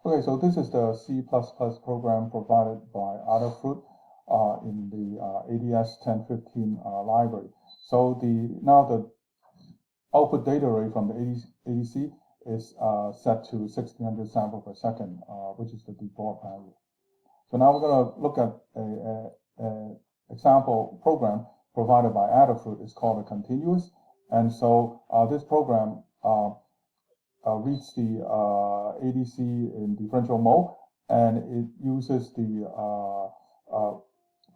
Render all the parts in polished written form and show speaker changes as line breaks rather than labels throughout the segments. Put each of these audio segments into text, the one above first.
Okay, so this is the C++ program provided by Adafruit in the ADS1015 library. So now the output data rate from the ADC is set to 1600 samples per second, which is the default value. So now we're going to look at an example program provided by Adafruit. It's called a continuous. And so this program reads the ADC in differential mode, and it uses the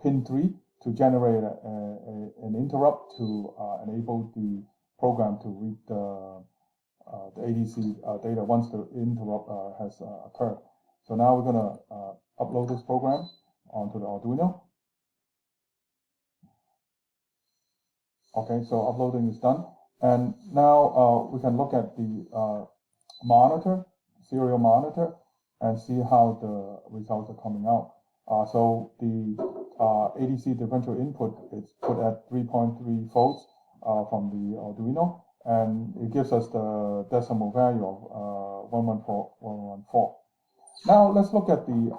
pin 3 to generate an interrupt to enable the program to read the ADC data once the interrupt has occurred. So now we're going to upload this program onto the Arduino. Okay, so uploading is done. And now we can look at the serial monitor, and see how the results are coming out. So the ADC differential input is put at 3.3 volts from the Arduino, and it gives us the decimal value of 114. Now let's look at the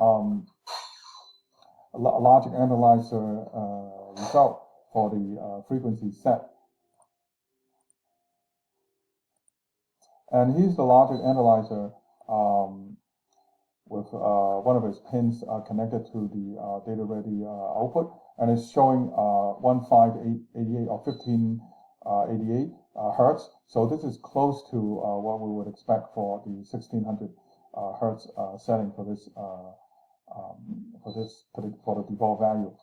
logic analyzer result for the frequency set. And here's the logic analyzer with one of its pins connected to the data ready output, and it's showing 1588 or 1588 hertz. So this is close to what we would expect for the 1600 hertz setting for the default value.